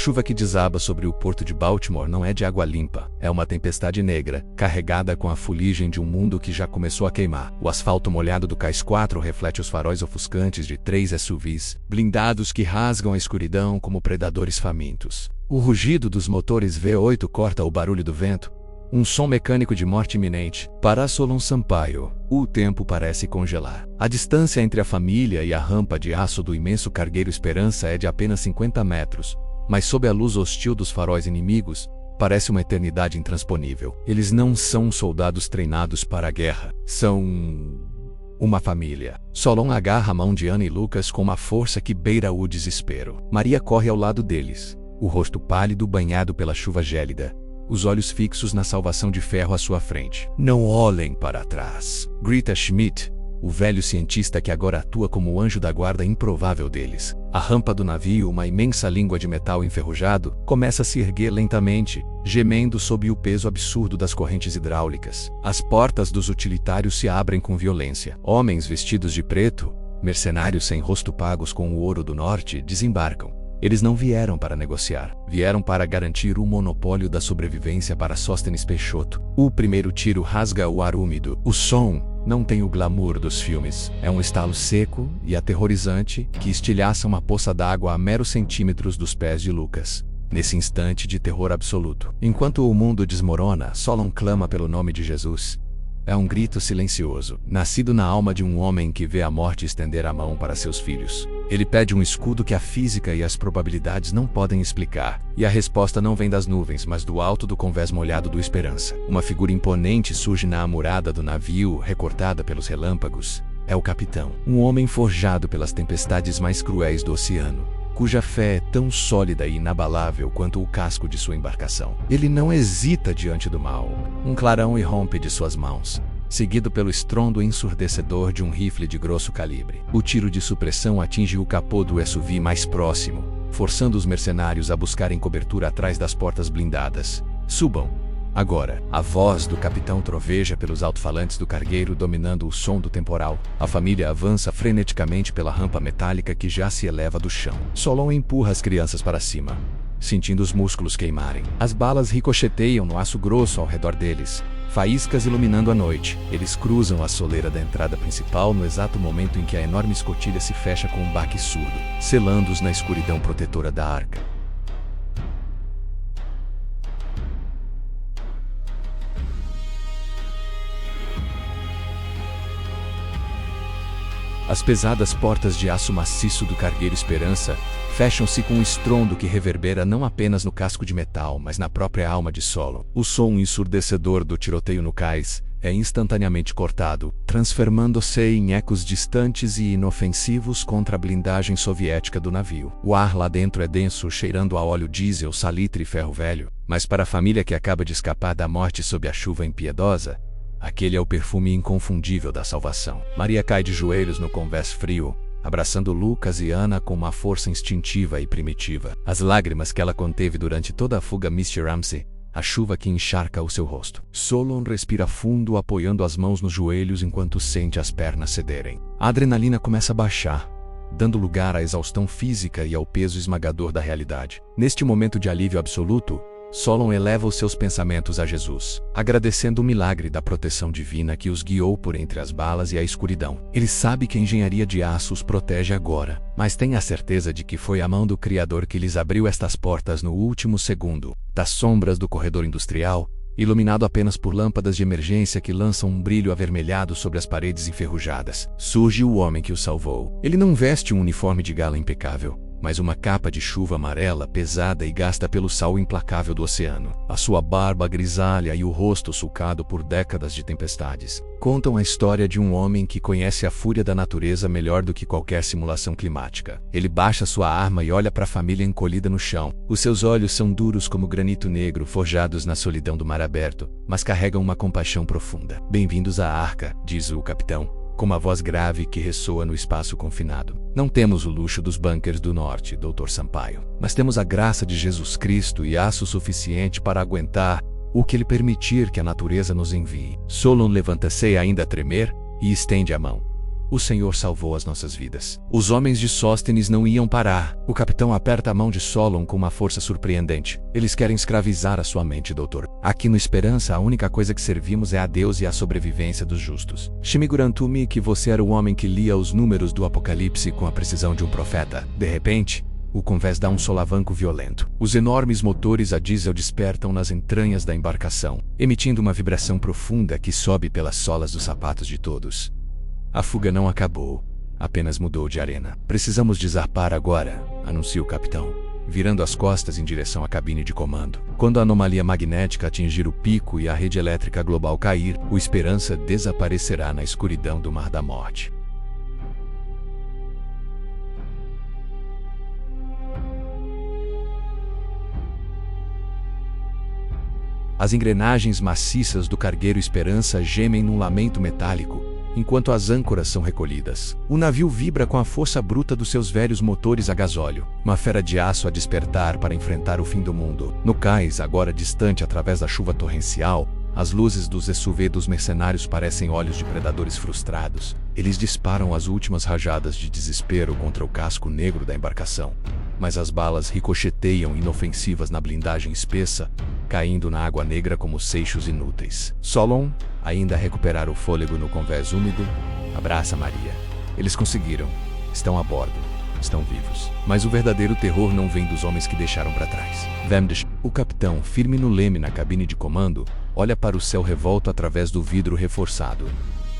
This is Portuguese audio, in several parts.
chuva que desaba sobre o porto de Baltimore não é de água limpa, é uma tempestade negra, carregada com a fuligem de um mundo que já começou a queimar. O asfalto molhado do Cais 4 reflete os faróis ofuscantes de 3 SUVs, blindados que rasgam a escuridão como predadores famintos. O rugido dos motores V8 corta o barulho do vento, um som mecânico de morte iminente. Para Solon Sampaio, o tempo parece congelar. A distância entre a família e a rampa de aço do imenso cargueiro Esperança é de apenas 50 metros, mas sob a luz hostil dos faróis inimigos, parece uma eternidade intransponível. Eles não são soldados treinados para a guerra, são uma família. Solon agarra a mão de Ana e Lucas com uma força que beira o desespero. Maria corre ao lado deles, o rosto pálido banhado pela chuva gélida, os olhos fixos na salvação de ferro à sua frente. Não olhem para trás, grita Schmidt, o velho cientista que agora atua como o anjo da guarda improvável deles. A rampa do navio, uma imensa língua de metal enferrujado, começa a se erguer lentamente, gemendo sob o peso absurdo das correntes hidráulicas. As portas dos utilitários se abrem com violência. Homens vestidos de preto, mercenários sem rosto pagos com o ouro do norte, desembarcam. Eles não vieram para negociar, vieram para garantir o monopólio da sobrevivência para Sóstenes Peixoto. O primeiro tiro rasga o ar úmido. O som não tem o glamour dos filmes. É um estalo seco e aterrorizante que estilhaça uma poça d'água a meros centímetros dos pés de Lucas. Nesse instante de terror absoluto, enquanto o mundo desmorona, Solon clama pelo nome de Jesus. É um grito silencioso, nascido na alma de um homem que vê a morte estender a mão para seus filhos. Ele pede um escudo que a física e as probabilidades não podem explicar, e a resposta não vem das nuvens, mas do alto do convés molhado do Esperança. Uma figura imponente surge na amurada do navio, recortada pelos relâmpagos. É o capitão, um homem forjado pelas tempestades mais cruéis do oceano, cuja fé é tão sólida e inabalável quanto o casco de sua embarcação. Ele não hesita diante do mal. Um clarão irrompe de suas mãos, seguido pelo estrondo ensurdecedor de um rifle de grosso calibre. O tiro de supressão atinge o capô do SUV mais próximo, forçando os mercenários a buscarem cobertura atrás das portas blindadas. Subam! Agora, a voz do capitão troveja pelos alto-falantes do cargueiro, dominando o som do temporal. A família avança freneticamente pela rampa metálica que já se eleva do chão. Solon empurra as crianças para cima, sentindo os músculos queimarem. As balas ricocheteiam no aço grosso ao redor deles, faíscas iluminando a noite. Eles cruzam a soleira da entrada principal no exato momento em que a enorme escotilha se fecha com um baque surdo, selando-os na escuridão protetora da arca. As pesadas portas de aço maciço do cargueiro Esperança fecham-se com um estrondo que reverbera não apenas no casco de metal, mas na própria alma de Solon. O som ensurdecedor do tiroteio no cais é instantaneamente cortado, transformando-se em ecos distantes e inofensivos contra a blindagem soviética do navio. O ar lá dentro é denso, cheirando a óleo diesel, salitre e ferro velho, mas para a família que acaba de escapar da morte sob a chuva impiedosa, aquele é o perfume inconfundível da salvação. Maria cai de joelhos no convés frio, abraçando Lucas e Ana com uma força instintiva e primitiva. As lágrimas que ela conteve durante toda a fuga Mr. Ramsey, a chuva que encharca o seu rosto. Solon respira fundo, apoiando as mãos nos joelhos enquanto sente as pernas cederem. A adrenalina começa a baixar, dando lugar à exaustão física e ao peso esmagador da realidade. Neste momento de alívio absoluto, Solon eleva os seus pensamentos a Jesus, agradecendo o milagre da proteção divina que os guiou por entre as balas e a escuridão. Ele sabe que a engenharia de aço os protege agora, mas tem a certeza de que foi a mão do Criador que lhes abriu estas portas no último segundo. Das sombras do corredor industrial, iluminado apenas por lâmpadas de emergência que lançam um brilho avermelhado sobre as paredes enferrujadas, surge o homem que o salvou. Ele não veste um uniforme de gala impecável, mas uma capa de chuva amarela pesada e gasta pelo sal implacável do oceano. A sua barba grisalha e o rosto sulcado por décadas de tempestades contam a história de um homem que conhece a fúria da natureza melhor do que qualquer simulação climática. Ele baixa sua arma e olha para a família encolhida no chão. Os seus olhos são duros como granito negro, forjados na solidão do mar aberto, mas carregam uma compaixão profunda. "Bem-vindos à arca", diz o capitão, com uma voz grave que ressoa no espaço confinado. "Não temos o luxo dos bunkers do norte, Dr. Sampaio, mas temos a graça de Jesus Cristo e aço suficiente para aguentar o que Ele permitir que a natureza nos envie." Solon levanta-se ainda a tremer e estende a mão. O Senhor salvou as nossas vidas. Os homens de Sóstenes não iam parar. O capitão aperta a mão de Solon com uma força surpreendente. Eles querem escravizar a sua mente, doutor. Aqui no Esperança, a única coisa que servimos é a Deus e a sobrevivência dos justos. Shimigurantumi que você era o homem que lia os números do Apocalipse com a precisão de um profeta. De repente, o convés dá um solavanco violento. Os enormes motores a diesel despertam nas entranhas da embarcação, emitindo uma vibração profunda que sobe pelas solas dos sapatos de todos. A fuga não acabou, apenas mudou de arena. Precisamos desarpar agora, anuncia o capitão, virando as costas em direção à cabine de comando. Quando a anomalia magnética atingir o pico e a rede elétrica global cair, o Esperança desaparecerá na escuridão do Mar da Morte. As engrenagens maciças do cargueiro Esperança gemem num lamento metálico, enquanto as âncoras são recolhidas. O navio vibra com a força bruta dos seus velhos motores a gasóleo, uma fera de aço a despertar para enfrentar o fim do mundo. No cais, agora distante através da chuva torrencial, as luzes dos SUV dos mercenários parecem olhos de predadores frustrados. Eles disparam as últimas rajadas de desespero contra o casco negro da embarcação, mas as balas ricocheteiam inofensivas na blindagem espessa, caindo na água negra como seixos inúteis. Solon, ainda a recuperar o fôlego no convés úmido, abraça Maria. Eles conseguiram. Estão a bordo. Estão vivos. Mas o verdadeiro terror não vem dos homens que deixaram para trás. Vemdish, o capitão, firme no leme na cabine de comando, olha para o céu revolto através do vidro reforçado.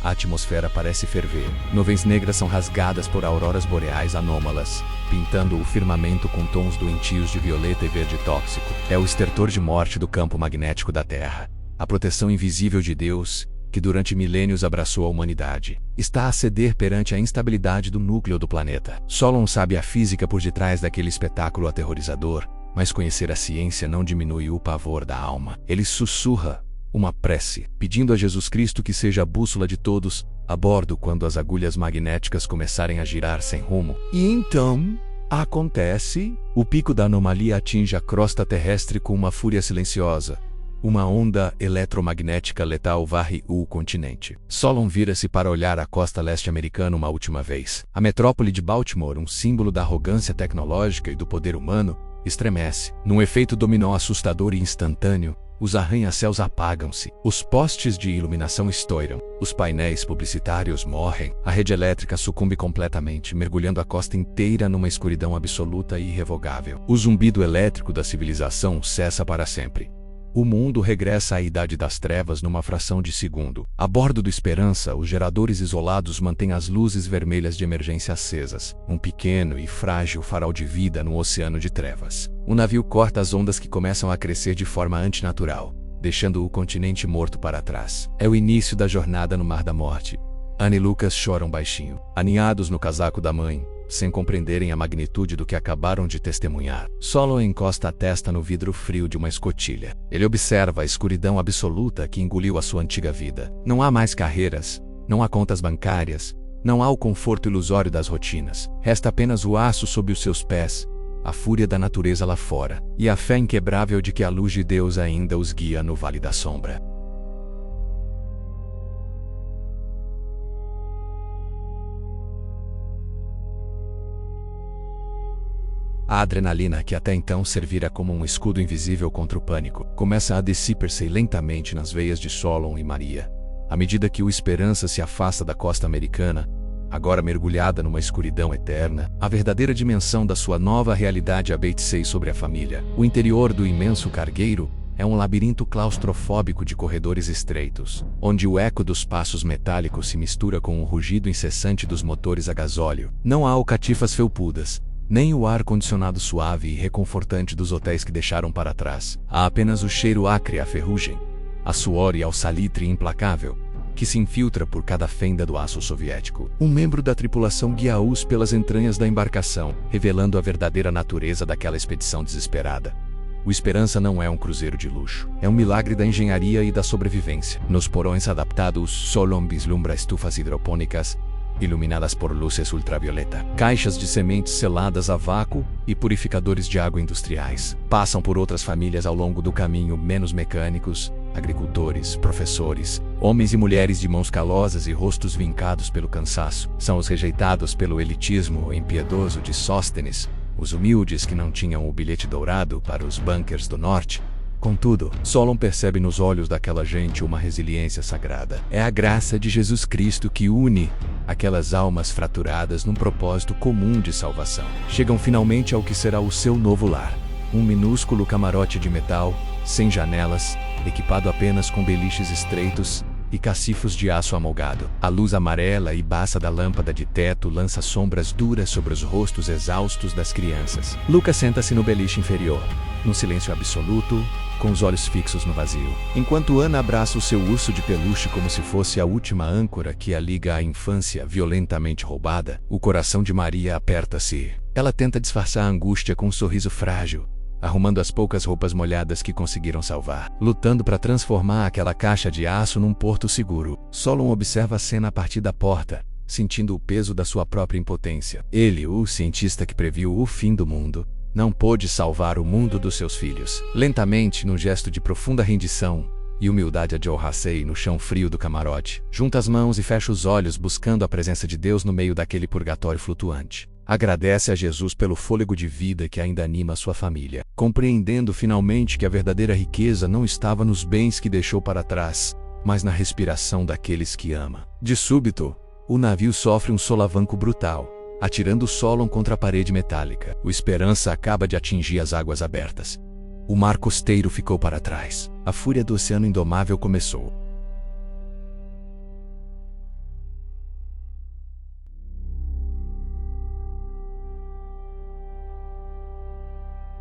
A atmosfera parece ferver. Nuvens negras são rasgadas por auroras boreais anômalas, pintando o firmamento com tons doentios de violeta e verde tóxico. É o estertor de morte do campo magnético da Terra. A proteção invisível de Deus, que durante milênios abraçou a humanidade, está a ceder perante a instabilidade do núcleo do planeta. Solon sabe a física por detrás daquele espetáculo aterrorizador, mas conhecer a ciência não diminui o pavor da alma. Ele sussurra uma prece, pedindo a Jesus Cristo que seja a bússola de todos, a bordo quando as agulhas magnéticas começarem a girar sem rumo. E então, acontece, o pico da anomalia atinge a crosta terrestre com uma fúria silenciosa. Uma onda eletromagnética letal varre o continente. Solon vira-se para olhar a costa leste americana uma última vez. A metrópole de Baltimore, um símbolo da arrogância tecnológica e do poder humano, estremece. Num efeito dominó assustador e instantâneo, os arranha-céus apagam-se, os postes de iluminação estouram, os painéis publicitários morrem, a rede elétrica sucumbe completamente, mergulhando a costa inteira numa escuridão absoluta e irrevogável. O zumbido elétrico da civilização cessa para sempre. O mundo regressa à Idade das Trevas numa fração de segundo. A bordo do Esperança, os geradores isolados mantêm as luzes vermelhas de emergência acesas, um pequeno e frágil farol de vida no oceano de trevas. O navio corta as ondas que começam a crescer de forma antinatural, deixando o continente morto para trás. É o início da jornada no Mar da Morte. Anne e Lucas choram baixinho, aninhados no casaco da mãe, sem compreenderem a magnitude do que acabaram de testemunhar. Solon encosta a testa no vidro frio de uma escotilha. Ele observa a escuridão absoluta que engoliu a sua antiga vida. Não há mais carreiras, não há contas bancárias, não há o conforto ilusório das rotinas. Resta apenas o aço sob os seus pés, a fúria da natureza lá fora, e a fé inquebrável de que a luz de Deus ainda os guia no Vale da Sombra. A adrenalina, que até então servira como um escudo invisível contra o pânico, começa a dissipar-se lentamente nas veias de Solon e Maria. À medida que o Esperança se afasta da costa americana, agora mergulhada numa escuridão eterna, a verdadeira dimensão da sua nova realidade abeite-se sobre a família. O interior do imenso cargueiro é um labirinto claustrofóbico de corredores estreitos, onde o eco dos passos metálicos se mistura com o rugido incessante dos motores a gasóleo. Não há alcatifas felpudas, nem o ar-condicionado suave e reconfortante dos hotéis que deixaram para trás. Há apenas o cheiro acre à ferrugem, a suor e ao salitre implacável, que se infiltra por cada fenda do aço soviético. Um membro da tripulação guia-os pelas entranhas da embarcação, revelando a verdadeira natureza daquela expedição desesperada. O Esperança não é um cruzeiro de luxo. É um milagre da engenharia e da sobrevivência. Nos porões adaptados, Solon vislumbra estufas hidropônicas, iluminadas por luzes ultravioleta, caixas de sementes seladas a vácuo e purificadores de água industriais. Passam por outras famílias ao longo do caminho, menos mecânicos, agricultores, professores, homens e mulheres de mãos calosas e rostos vincados pelo cansaço. São os rejeitados pelo elitismo impiedoso de Sóstenes, os humildes que não tinham o bilhete dourado para os bunkers do norte. Contudo, Solon percebe nos olhos daquela gente uma resiliência sagrada. É a graça de Jesus Cristo que une aquelas almas fraturadas num propósito comum de salvação. Chegam finalmente ao que será o seu novo lar. Um minúsculo camarote de metal, sem janelas, equipado apenas com beliches estreitos e cacifos de aço amolgado. A luz amarela e baça da lâmpada de teto lança sombras duras sobre os rostos exaustos das crianças. Lucas senta-se no beliche inferior, num silêncio absoluto, com os olhos fixos no vazio. Enquanto Ana abraça o seu urso de peluche como se fosse a última âncora que a liga à infância violentamente roubada, o coração de Maria aperta-se. Ela tenta disfarçar a angústia com um sorriso frágil, arrumando as poucas roupas molhadas que conseguiram salvar, lutando para transformar aquela caixa de aço num porto seguro. Solon observa a cena a partir da porta, sentindo o peso da sua própria impotência. Ele, o cientista que previu o fim do mundo, não pôde salvar o mundo dos seus filhos. Lentamente, num gesto de profunda rendição e humildade, adormecei no chão frio do camarote. Junta as mãos e fecha os olhos, buscando a presença de Deus no meio daquele purgatório flutuante. Agradece a Jesus pelo fôlego de vida que ainda anima sua família, compreendendo finalmente que a verdadeira riqueza não estava nos bens que deixou para trás, mas na respiração daqueles que ama. De súbito, o navio sofre um solavanco brutal, atirando Solon contra a parede metálica. O Esperança acaba de atingir as águas abertas. O mar costeiro ficou para trás. A fúria do oceano indomável começou.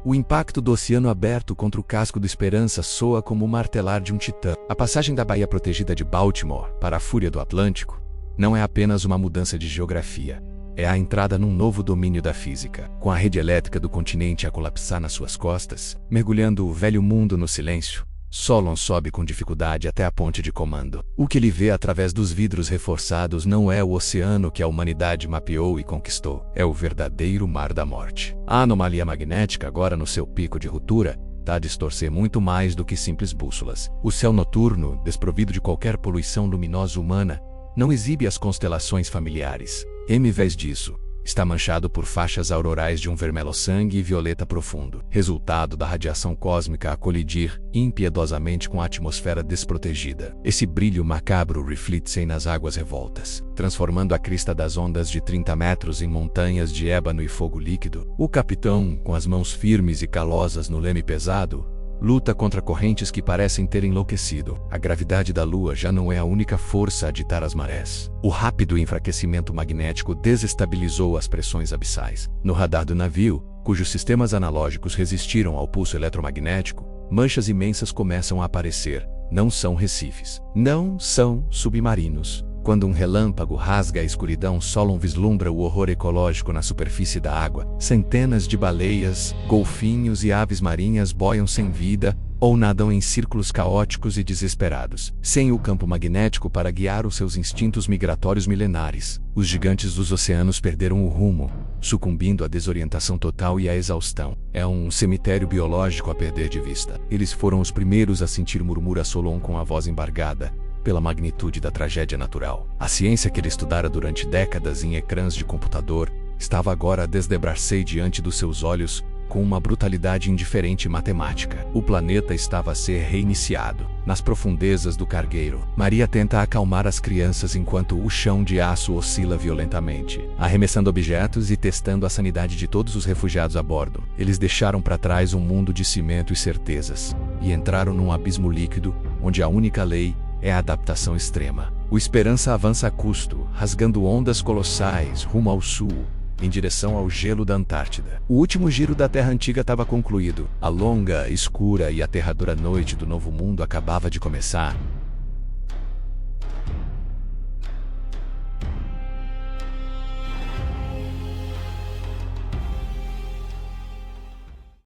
O impacto do oceano aberto contra o casco do Esperança soa como o martelar de um titã. A passagem da Baía Protegida de Baltimore para a fúria do Atlântico não é apenas uma mudança de geografia. É a entrada num novo domínio da física. Com a rede elétrica do continente a colapsar nas suas costas, mergulhando o velho mundo no silêncio, Solon sobe com dificuldade até a ponte de comando. O que ele vê através dos vidros reforçados não é o oceano que a humanidade mapeou e conquistou. É o verdadeiro Mar da Morte. A anomalia magnética, agora no seu pico de ruptura, tá a distorcer muito mais do que simples bússolas. O céu noturno, desprovido de qualquer poluição luminosa humana, não exibe as constelações familiares. Em vez disso, está manchado por faixas aurorais de um vermelho-sangue e violeta profundo, resultado da radiação cósmica a colidir impiedosamente com a atmosfera desprotegida. Esse brilho macabro reflete-se nas águas revoltas, transformando a crista das ondas de 30 metros em montanhas de ébano e fogo líquido. O capitão, com as mãos firmes e calosas no leme pesado, luta contra correntes que parecem ter enlouquecido. A gravidade da Lua já não é a única força a ditar as marés. O rápido enfraquecimento magnético desestabilizou as pressões abissais. No radar do navio, cujos sistemas analógicos resistiram ao pulso eletromagnético, manchas imensas começam a aparecer. Não são recifes. Não são submarinos. Quando um relâmpago rasga a escuridão, Solon vislumbra o horror ecológico na superfície da água. Centenas de baleias, golfinhos e aves marinhas boiam sem vida ou nadam em círculos caóticos e desesperados. Sem o campo magnético para guiar os seus instintos migratórios milenares, os gigantes dos oceanos perderam o rumo, sucumbindo à desorientação total e à exaustão. É um cemitério biológico a perder de vista. Eles foram os primeiros a sentir, murmura Solon com a voz embargada pela magnitude da tragédia natural. A ciência que ele estudara durante décadas em ecrãs de computador estava agora a desdobrar-se diante dos seus olhos com uma brutalidade indiferente e matemática. O planeta estava a ser reiniciado. Nas profundezas do cargueiro, Maria tenta acalmar as crianças enquanto o chão de aço oscila violentamente, arremessando objetos e testando a sanidade de todos os refugiados a bordo. Eles deixaram para trás um mundo de cimento e certezas e entraram num abismo líquido onde a única lei é a adaptação extrema. O Esperança avança a custo, rasgando ondas colossais rumo ao sul, em direção ao gelo da Antártida. O último giro da Terra Antiga estava concluído. A longa, escura e aterradora noite do Novo Mundo acabava de começar,